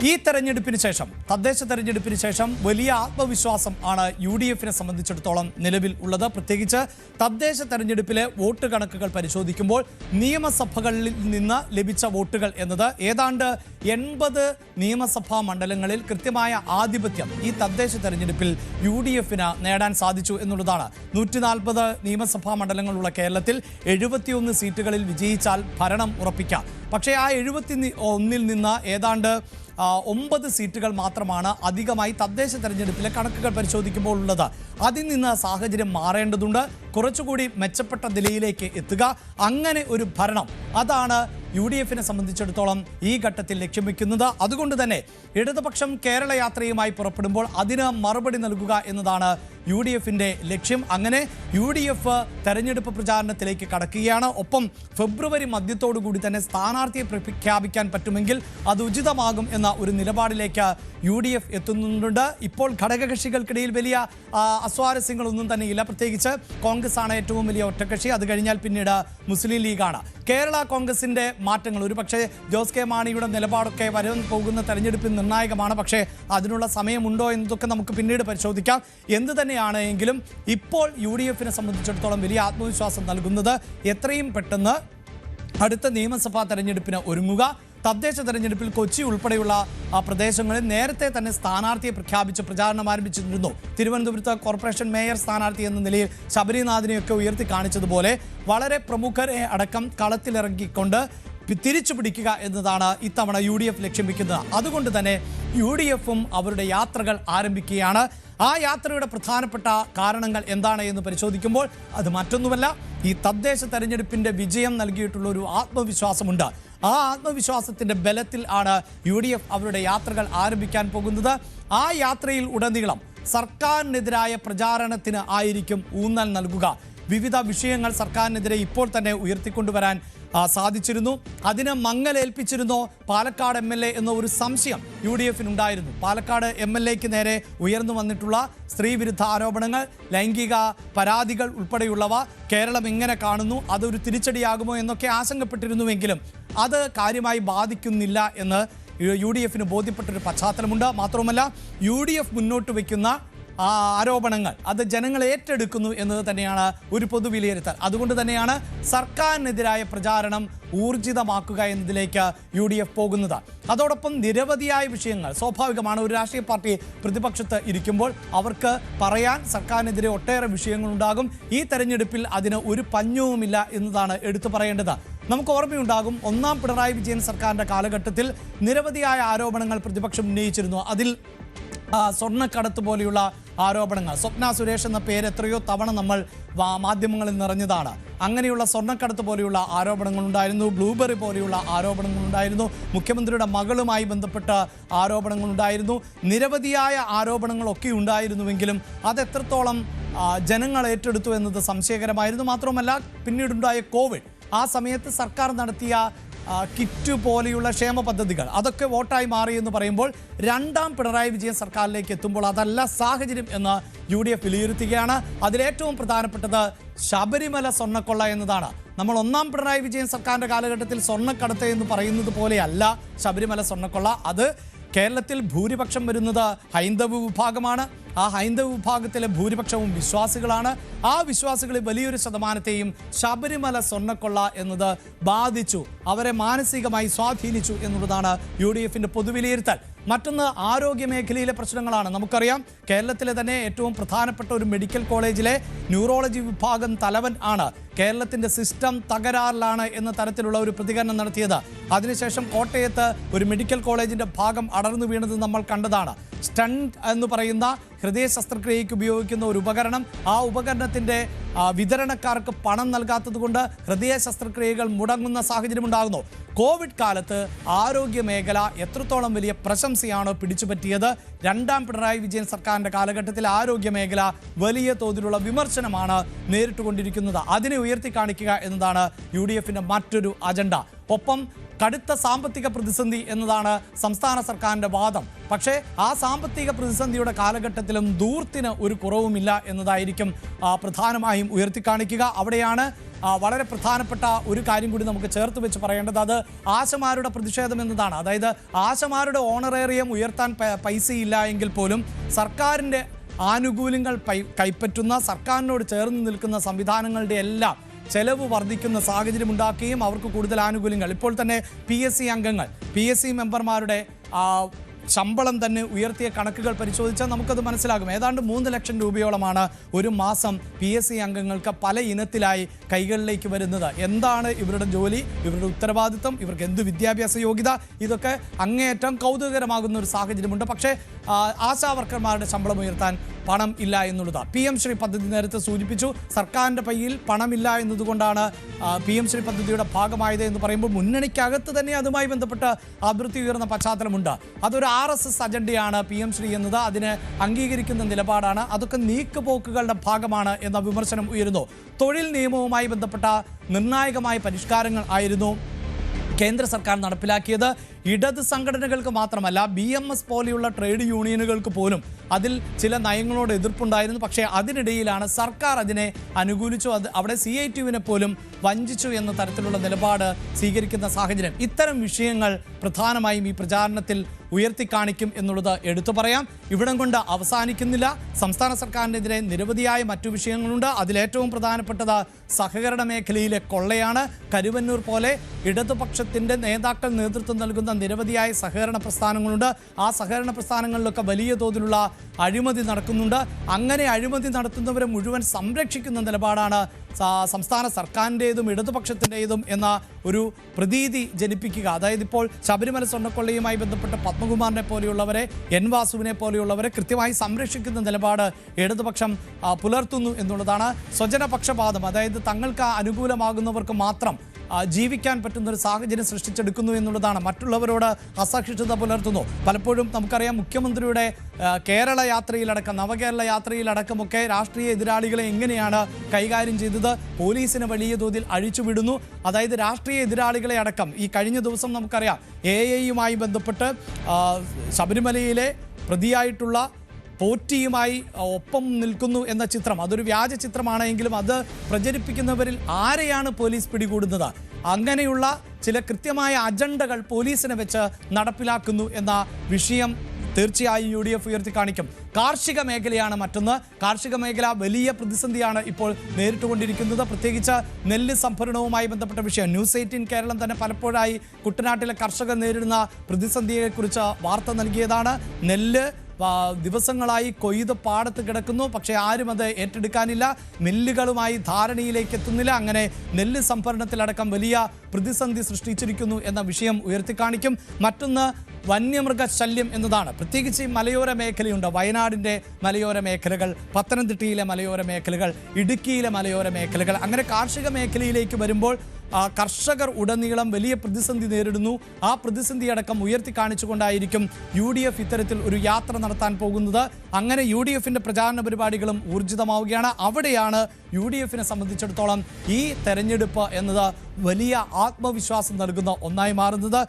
ഈ തെരഞ്ഞെടുപ്പിന് ശേഷം തദ്ദേശ തെരഞ്ഞെടുപ്പിന് ശേഷം വലിയ ആത്മവിശ്വാസം ആണ് UDF-നെ സംബന്ധിച്ചിടത്തോളം നിലവിൽ ഉള്ളത്. പ്രത്യേകിച്ച് തദ്ദേശ തെരഞ്ഞെടുപ്പിലെ വോട്ട് കണക്കുകൾ പരിശോധിക്കുമ്പോൾ നിയമസഭകളിൽ നിന്ന് ലഭിച്ച വോട്ടുകൾ എന്നത് ഏതാണ്ട് 80 നിയമസഭാ മണ്ഡലങ്ങളിൽ കൃത്യമായ ആധിപത്യം ഈ തദ്ദേശ തെരഞ്ഞെടുപ്പിൽ UDF-ന് നേടാൻ സാധിച്ചു എന്നുള്ളതാണ്. 140 നിയമസഭാ മണ്ഡലങ്ങളുള്ള കേരളത്തിൽ 71 സീറ്റുകളിൽ വിജയിച്ചാൽ ഭരണം ഉറപ്പിക്കാം. പക്ഷേ ആ 71-ൽ നിന്ന് ഏതാണ്ട് 9 സീറ്റുകൾ മാത്രമാണ് അധികമായി തദ്ദേശ തെരഞ്ഞെടുപ്പിലെ കണക്കുകൾ പരിശോധിക്കുമ്പോൾ ഉള്ളത്. അതിൽ നിന്ന് സാഹചര്യം മാറേണ്ടതുണ്ട്. കുറച്ചുകൂടി മെച്ചപ്പെട്ട നിലയിലേക്ക് എത്തുക. അങ്ങനെ ഒരു ഭരണം അതാണ് UDF-നെ സംബന്ധിച്ചിടത്തോളം ഈ ഘട്ടത്തിൽ ലക്ഷ്യം വെക്കുന്നത്. അതുകൊണ്ട് തന്നെ ഇടതുപക്ഷം കേരള യാത്രയുമായി പുറപ്പെടുമ്പോൾ അതിന് മറുപടി നൽകുക എന്നതാണ് UDF-ന്റെ ലക്ഷ്യം. അങ്ങനെ UDF തെരഞ്ഞെടുപ്പ് പ്രചാരണത്തിലേക്ക് കടക്കുകയാണ്. ഒപ്പം ഫെബ്രുവരി മധ്യത്തോടു കൂടി തന്നെ സ്ഥാനാർത്ഥിയെ പ്രഖ്യാപിക്കാൻ പറ്റുമെങ്കിൽ അത് ഉചിതമാകും എന്ന ഒരു നിലപാടിലേക്ക് UDF എത്തുന്നുണ്ട്. ഇപ്പോൾ ഘടകകക്ഷികൾക്കിടയിൽ വലിയ അസ്വാരസ്യങ്ങളൊന്നും തന്നെയില്ല. പ്രത്യേകിച്ച് കോൺഗ്രസ് ആണ് ഏറ്റവും വലിയ ഒറ്റക്കക്ഷി. അത് കഴിഞ്ഞാൽ പിന്നീട് മുസ്ലിം ലീഗാണ്. കേരള കോൺഗ്രസിന്റെ മാറ്റങ്ങൾ ഒരുപക്ഷെ ജോസ് കെ മാണിയുടെ നിലപാടൊക്കെ വരാൻ പോകുന്ന തെരഞ്ഞെടുപ്പിൽ നിർണായകമാണ്. പക്ഷേ അതിനുള്ള സമയമുണ്ടോ എന്നതൊക്കെ നമുക്ക് പിന്നീട് പരിശോധിക്കാം. എന്ത് തന്നെയാണെങ്കിലും ഇപ്പോൾ UDF-നെ സംബന്ധിച്ചിടത്തോളം വലിയ ആത്മവിശ്വാസം നൽകുന്നത് എത്രയും പെട്ടെന്ന് അടുത്ത നിയമസഭാ തെരഞ്ഞെടുപ്പിന് ഒരുങ്ങുക. തദ്ദേശ തെരഞ്ഞെടുപ്പിൽ കൊച്ചി ഉൾപ്പെടെയുള്ള പ്രദേശങ്ങളിൽ നേരത്തെ തന്നെ സ്ഥാനാർത്ഥിയെ പ്രഖ്യാപിച്ച് പ്രചാരണം ആരംഭിച്ചിരുന്നു. തിരുവനന്തപുരത്ത് കോർപ്പറേഷൻ മേയർ സ്ഥാനാർത്ഥി എന്ന നിലയിൽ ശബരിനാഥിനെയൊക്കെ ഉയർത്തി കാണിച്ചതുപോലെ വളരെ പ്രമുഖരെ അടക്കം കളത്തിലിറങ്ങിക്കൊണ്ട് തിരിച്ചു പിടിക്കുക എന്നതാണ് ഇത്തവണ UDF ലക്ഷ്യം വെക്കുന്നത്. അതുകൊണ്ട് തന്നെ UDF-ഉം അവരുടെ യാത്രകൾ ആരംഭിക്കുകയാണ്. ആ യാത്രയുടെ പ്രധാനപ്പെട്ട കാരണങ്ങൾ എന്താണ് എന്ന് പരിശോധിക്കുമ്പോൾ അത് മറ്റൊന്നുമല്ല, ഈ തദ്ദേശ തെരഞ്ഞെടുപ്പിന്റെ വിജയം നൽകിയിട്ടുള്ള ഒരു ആത്മവിശ്വാസമുണ്ട്. ആ ആത്മവിശ്വാസത്തിന്റെ ബലത്തിൽ ആണ് UDF അവരുടെ യാത്രകൾ ആരംഭിക്കാൻ പോകുന്നത്. ആ യാത്രയിൽ ഉടനീളം സർക്കാരിനെതിരായ പ്രചാരണത്തിന് ആയിരിക്കും ഊന്നൽ നൽകുക. വിവിധ വിഷയങ്ങൾ സർക്കാരിനെതിരെ ഇപ്പോൾ തന്നെ ഉയർത്തിക്കൊണ്ടുവരാൻ സാധിച്ചിരുന്നു. അതിന് മങ്ങലേൽപ്പിച്ചിരുന്നോ പാലക്കാട് MLA എന്ന ഒരു സംശയം UDF-നുണ്ടായിരുന്നു. പാലക്കാട് MLA-ക്ക് നേരെ ഉയർന്നു വന്നിട്ടുള്ള സ്ത്രീവിരുദ്ധ ആരോപണങ്ങൾ, ലൈംഗിക പരാതികൾ ഉൾപ്പെടെയുള്ളവ കേരളം എങ്ങനെ കാണുന്നു, അതൊരു തിരിച്ചടിയാകുമോ എന്നൊക്കെ ആശങ്കപ്പെട്ടിരുന്നുവെങ്കിലും അത് കാര്യമായി ബാധിക്കുന്നില്ല എന്ന് UDF-ന് ബോധ്യപ്പെട്ടൊരു പശ്ചാത്തലമുണ്ട്. മാത്രവുമല്ല UDF മുന്നോട്ട് വയ്ക്കുന്ന ആരോപണങ്ങൾ അത് ജനങ്ങൾ ഏറ്റെടുക്കുന്നു എന്നത് തന്നെയാണ് ഒരു പൊതുവിലയിരുത്തൽ. അതുകൊണ്ട് തന്നെയാണ് സർക്കാരിനെതിരായ പ്രചാരണം ഊർജിതമാക്കുക എന്നതിലേക്ക് UDF പോകുന്നത്. അതോടൊപ്പം നിരവധിയായ വിഷയങ്ങൾ സ്വാഭാവികമാണ്. ഒരു രാഷ്ട്രീയ പാർട്ടി പ്രതിപക്ഷത്ത് ഇരിക്കുമ്പോൾ അവർക്ക് പറയാൻ സർക്കാരിനെതിരെ ഒട്ടേറെ വിഷയങ്ങളുണ്ടാകും. ഈ തെരഞ്ഞെടുപ്പിൽ അതിന് ഒരു പഞ്ഞവുമില്ല എന്നതാണ് എടുത്തു പറയേണ്ടത്. നമുക്ക് ഓർമ്മയുണ്ടാകും, ഒന്നാം പിണറായി വിജയൻ സർക്കാരിൻ്റെ കാലഘട്ടത്തിൽ നിരവധിയായ ആരോപണങ്ങൾ പ്രതിപക്ഷം ഉന്നയിച്ചിരുന്നു. അതിൽ സ്വർണ്ണക്കടത്ത് പോലെയുള്ള ആരോപണങ്ങൾ, സ്വപ്ന സുരേഷ് എന്ന പേര് എത്രയോ തവണ നമ്മൾ മാധ്യമങ്ങളിൽ നിറഞ്ഞതാണ്. അങ്ങനെയുള്ള സ്വർണ്ണക്കടത്ത് പോലെയുള്ള ആരോപണങ്ങളുണ്ടായിരുന്നു. ബ്ലൂബെറി പോലെയുള്ള ആരോപണങ്ങളുണ്ടായിരുന്നു. മുഖ്യമന്ത്രിയുടെ മകളുമായി ബന്ധപ്പെട്ട ആരോപണങ്ങളുണ്ടായിരുന്നു. നിരവധിയായ ആരോപണങ്ങളൊക്കെ ഉണ്ടായിരുന്നുവെങ്കിലും അതെത്രത്തോളം ജനങ്ങൾ ഏറ്റെടുത്തു എന്നത് സംശയകരമായിരുന്നു. മാത്രമല്ല പിന്നീടുണ്ടായ കോവിഡ്, ആ സമയത്ത് സർക്കാർ നടത്തിയ കിറ്റ് പോലെയുള്ള ക്ഷേമ പദ്ധതികൾ അതൊക്കെ വോട്ടായി മാറി എന്ന് പറയുമ്പോൾ രണ്ടാം പിണറായി വിജയൻ സർക്കാരിലേക്ക് എത്തുമ്പോൾ അതല്ല സാഹചര്യം എന്ന് UDF വിലയിരുത്തുകയാണ്. അതിലേറ്റവും പ്രധാനപ്പെട്ടത് ശബരിമല സ്വർണ്ണക്കൊള്ള എന്നതാണ്. നമ്മൾ ഒന്നാം പിണറായി വിജയൻ സർക്കാരിൻ്റെ കാലഘട്ടത്തിൽ സ്വർണ്ണക്കടത്ത് എന്ന് പറയുന്നത് പോലെയല്ല ശബരിമല സ്വർണ്ണക്കൊള്ള. അത് കേരളത്തിൽ ഭൂരിപക്ഷം വരുന്നത് ഹൈന്ദവ വിഭാഗമാണ്. ആ ഹൈന്ദവ വിഭാഗത്തിലെ ഭൂരിപക്ഷവും വിശ്വാസികളാണ്. ആ വിശ്വാസികളിൽ വലിയൊരു ശതമാനത്തെയും ശബരിമല സ്വർണ്ണക്കൊള്ള എന്നത് ബാധിച്ചു, അവരെ മാനസികമായി സ്വാധീനിച്ചു എന്നുള്ളതാണ് UDF-ന്റെ പൊതുവിലയിരുത്തൽ. മറ്റൊന്ന് ആരോഗ്യ മേഖലയിലെ പ്രശ്നങ്ങളാണ്. നമുക്കറിയാം, കേരളത്തിലെ തന്നെ ഏറ്റവും പ്രധാനപ്പെട്ട ഒരു മെഡിക്കൽ കോളേജിലെ ന്യൂറോളജി വിഭാഗം തലവൻ ആണ് കേരളത്തിൻ്റെ സിസ്റ്റം തകരാറിലാണ് എന്ന തരത്തിലുള്ള ഒരു പ്രതികരണം നടത്തിയത്. അതിനുശേഷം കോട്ടയത്ത് ഒരു മെഡിക്കൽ കോളേജിൻ്റെ ഭാഗം അടർന്നു വീണത് നമ്മൾ കണ്ടതാണ്. സ്റ്റണ്ട് എന്ന് പറയുന്ന ഹൃദയ ശസ്ത്രക്രിയയ്ക്ക് ഉപയോഗിക്കുന്ന ഒരു ഉപകരണം, ആ ഉപകരണത്തിൻ്റെ വിതരണക്കാർക്ക് പണം നൽകാത്തത് കൊണ്ട് ഹൃദയ ശസ്ത്രക്രിയകൾ മുടങ്ങുന്ന സാഹചര്യം ഉണ്ടാകുന്നു. കോവിഡ് കാലത്ത് ആരോഗ്യ മേഖല എത്രത്തോളം വലിയ പ്രശംസയാണ് പിടിച്ചുപറ്റിയത്. രണ്ടാം പിണറായി വിജയൻ സർക്കാരിൻ്റെ കാലഘട്ടത്തിൽ ആരോഗ്യ മേഖല വലിയ തോതിലുള്ള വിമർശനമാണ് നേരിട്ടുകൊണ്ടിരിക്കുന്നത്. അതിനെ ഉയർത്തി കാണിക്കുക എന്നതാണ് UDF-ന്റെ മറ്റൊരു അജണ്ട. ഒപ്പം കടുത്ത സാമ്പത്തിക പ്രതിസന്ധി എന്നതാണ് സംസ്ഥാന സർക്കാരിൻ്റെ വാദം. പക്ഷേ ആ സാമ്പത്തിക പ്രതിസന്ധിയുടെ കാലഘട്ടത്തിലും ധൂർത്തിന് ഒരു കുറവുമില്ല എന്നതായിരിക്കും പ്രധാനമായും ഉയർത്തിക്കാണിക്കുക. അവിടെയാണ് വളരെ പ്രധാനപ്പെട്ട ഒരു കാര്യം കൂടി നമുക്ക് ചേർത്ത് വെച്ച് പറയേണ്ടത്. അത് ആശമാരുടെ പ്രതിഷേധം എന്നതാണ്. അതായത് ആശമാരുടെ ഓണറേറിയം ഉയർത്താൻ പൈസയില്ല എങ്കിൽ പോലും സർക്കാരിൻ്റെ ആനുകൂല്യങ്ങൾ കൈപ്പറ്റുന്ന, സർക്കാരിനോട് ചേർന്ന് നിൽക്കുന്ന സംവിധാനങ്ങളുടെ എല്ലാം ചെലവ് വർദ്ധിക്കുന്ന സാഹചര്യം ഉണ്ടാക്കുകയും അവർക്ക് കൂടുതൽ ആനുകൂല്യങ്ങൾ, ഇപ്പോൾ തന്നെ PSC അംഗങ്ങൾ, PSC മെമ്പർമാരുടെ ശമ്പളം തന്നെ ഉയർത്തിയ കണക്കുകൾ പരിശോധിച്ചാൽ നമുക്കത് മനസ്സിലാകും. ഏതാണ്ട് 3 ലക്ഷം രൂപയോളമാണ് ഒരു മാസം PSC അംഗങ്ങൾക്ക് പല ഇനത്തിലായി കൈകളിലേക്ക് വരുന്നത്. എന്താണ് ഇവരുടെ ജോലി, ഇവരുടെ ഉത്തരവാദിത്വം, ഇവർക്ക് എന്ത് വിദ്യാഭ്യാസ യോഗ്യത, ഇതൊക്കെ അങ്ങേയറ്റം കൗതുകകരമാകുന്ന ഒരു സാഹചര്യമുണ്ട്. പക്ഷേ ആശാ വർക്കർമാരുടെ ശമ്പളം ഉയർത്താൻ പണം ഇല്ല എന്നുള്ളതാണ്. PM ശ്രീ പദ്ധതി നേരത്തെ സൂചിപ്പിച്ചു. സർക്കാരിൻ്റെ കയ്യിൽ പണമില്ല എന്നതുകൊണ്ടാണ് PM ശ്രീ പദ്ധതിയുടെ ഭാഗമായത് എന്ന് പറയുമ്പോൾ മുന്നണിക്കകത്ത് തന്നെ അതുമായി ബന്ധപ്പെട്ട് അതൃപ്തി ഉയർന്ന പശ്ചാത്തലമുണ്ട്. അതൊരു RSS അജണ്ടയാണ് PM ശ്രീ എന്നത്, അതിനെ അംഗീകരിക്കുന്ന നിലപാടാണ്. അതൊക്കെ നീക്കുപോക്കുകളുടെ ഭാഗമാണ് എന്ന വിമർശനം ഉയരുന്നു. തൊഴിൽ നിയമവുമായി ബന്ധപ്പെട്ട നിർണായകമായ പരിഷ്കാരങ്ങൾ ആയിരുന്നു കേന്ദ്ര സർക്കാർ നടപ്പിലാക്കിയത്. ഇടത് സംഘടനകൾക്ക് മാത്രമല്ല, BMS പോലെയുള്ള ട്രേഡ് യൂണിയനുകൾക്ക് പോലും അതിൽ ചില നയങ്ങളോട് എതിർപ്പുണ്ടായിരുന്നു. പക്ഷേ അതിനിടയിലാണ് സർക്കാർ അതിനെ അനുകൂലിച്ചു. അവിടെ CITUവിനെ പോലും വഞ്ചിച്ചു എന്ന തരത്തിലുള്ള നിലപാട് സ്വീകരിക്കുന്ന സാഹചര്യം. ഇത്തരം വിഷയങ്ങൾ പ്രധാനമായും ഈ പ്രചാരണത്തിൽ ഉയർത്തിക്കാണിക്കും എന്നുള്ളത് എടുത്തു പറയാം. ഇവിടം കൊണ്ട് അവസാനിക്കുന്നില്ല. സംസ്ഥാന സർക്കാരിനെതിരെ നിരവധിയായ മറ്റു വിഷയങ്ങളുണ്ട്. അതിലേറ്റവും പ്രധാനപ്പെട്ടത് സഹകരണ മേഖലയിലെ കൊള്ളയാണ്. കരുവന്നൂർ പോലെ ഇടതുപക്ഷത്തിൻ്റെ നേതാക്കൾ നേതൃത്വം നൽകുന്ന നിരവധിയായ സഹകരണ പ്രസ്ഥാനങ്ങളുണ്ട്. ആ സഹകരണ പ്രസ്ഥാനങ്ങളിലൊക്കെ വലിയ തോതിലുള്ള അഴിമതി നടക്കുന്നുണ്ട്. അങ്ങനെ അഴിമതി നടത്തുന്നവരെ മുഴുവൻ സംരക്ഷിക്കുന്ന നിലപാടാണ് സംസ്ഥാന സർക്കാരിൻ്റേതും ഇടതുപക്ഷത്തിൻ്റേതും എന്ന ഒരു പ്രതീതി ജനിപ്പിക്കുക. അതായത് ഇപ്പോൾ ശബരിമല സ്വർണ്ണക്കൊള്ളയുമായി ബന്ധപ്പെട്ട് പത്മകുമാറിനെ പോലെയുള്ളവരെ, N വാസുവിനെ പോലെയുള്ളവരെ കൃത്യമായി സംരക്ഷിക്കുന്ന നിലപാട് ഇടതുപക്ഷം പുലർത്തുന്നു എന്നുള്ളതാണ്. സ്വജനപക്ഷപാതം, അതായത് തങ്ങൾക്ക് അനുകൂലമാകുന്നവർക്ക് മാത്രം ജീവിക്കാൻ പറ്റുന്നൊരു സാഹചര്യം സൃഷ്ടിച്ചെടുക്കുന്നു എന്നുള്ളതാണ്. മറ്റുള്ളവരോട് അസഹിഷ്ണുത പുലർത്തുന്നു. പലപ്പോഴും നമുക്കറിയാം, മുഖ്യമന്ത്രിയുടെ കേരള യാത്രയിലടക്കം, നവകേരള യാത്രയിലടക്കമൊക്കെ രാഷ്ട്രീയ എതിരാളികളെ എങ്ങനെയാണ് കൈകാര്യം ചെയ്തത്? പോലീസിന് വലിയ തോതിൽ അഴിച്ചുവിടുന്നു. അതായത് രാഷ്ട്രീയ എതിരാളികളെ അടക്കം ഈ കഴിഞ്ഞ ദിവസം നമുക്കറിയാം AIയുമായി ബന്ധപ്പെട്ട് ശബരിമലയിലെ പ്രതിയായിട്ടുള്ള പോറ്റിയുമായി ഒപ്പം നിൽക്കുന്നു എന്ന ചിത്രം, അതൊരു വ്യാജ ചിത്രമാണെങ്കിലും അത് പ്രചരിപ്പിക്കുന്നവരിൽ ആരെയാണ് പോലീസ് പിടികൂടുന്നത്? അങ്ങനെയുള്ള ചില കൃത്യമായ അജണ്ടകൾ പോലീസിനെ വെച്ച് നടപ്പിലാക്കുന്നു എന്ന വിഷയം തീർച്ചയായും UDF ഉയർത്തിക്കാണിക്കും. കാർഷിക മേഖലയാണ് മറ്റൊന്ന്. കാർഷിക മേഖല വലിയ പ്രതിസന്ധിയാണ് ഇപ്പോൾ നേരിട്ടുകൊണ്ടിരിക്കുന്നത്. പ്രത്യേകിച്ച് നെല്ല് സംഭരണവുമായി ബന്ധപ്പെട്ട വിഷയം. ന്യൂസ് 18 കേരളം തന്നെ പലപ്പോഴായി കുട്ടനാട്ടിലെ കർഷകർ നേരിടുന്ന പ്രതിസന്ധിയെക്കുറിച്ച് വാർത്ത നൽകിയതാണ്. നെല്ല് ദിവസങ്ങളായി കൊയ്ത് പാടത്ത് കിടക്കുന്നു. പക്ഷേ ആരും അത് ഏറ്റെടുക്കാനില്ല. മില്ലുകളുമായി ധാരണയിലേക്ക് എത്തുന്നില്ല. അങ്ങനെ നെല്ല് സംഭരണത്തിലടക്കം വലിയ പ്രതിസന്ധി സൃഷ്ടിച്ചിരിക്കുന്നു എന്ന വിഷയം ഉയർത്തിക്കാണിക്കും. മറ്റൊന്ന് വന്യമൃഗ ശല്യം എന്നതാണ്. പ്രത്യേകിച്ച് ഈ മലയോര മേഖലയുണ്ട്. വയനാടിൻ്റെ മലയോര മേഖലകൾ, പത്തനംതിട്ടയിലെ മലയോര മേഖലകൾ, ഇടുക്കിയിലെ മലയോര മേഖലകൾ. അങ്ങനെ കാർഷിക മേഖലയിലേക്ക് വരുമ്പോൾ കർഷകർ ഉടനീളം വലിയ പ്രതിസന്ധി നേരിടുന്നു. ആ പ്രതിസന്ധി അടക്കം ഉയർത്തിക്കാണിച്ചുകൊണ്ടായിരിക്കും UDF ഇത്തരത്തിൽ ഒരു യാത്ര നടത്താൻ പോകുന്നത്. അങ്ങനെ UDFിൻ്റെ പ്രചാരണ പരിപാടികളും ഊർജിതമാവുകയാണ്. അവിടെയാണ് UDFിനെ സംബന്ധിച്ചിടത്തോളം ഈ തെരഞ്ഞെടുപ്പ് എന്നത് വലിയ ആത്മവിശ്വാസം നൽകുന്ന ഒന്നായി മാറുന്നത്.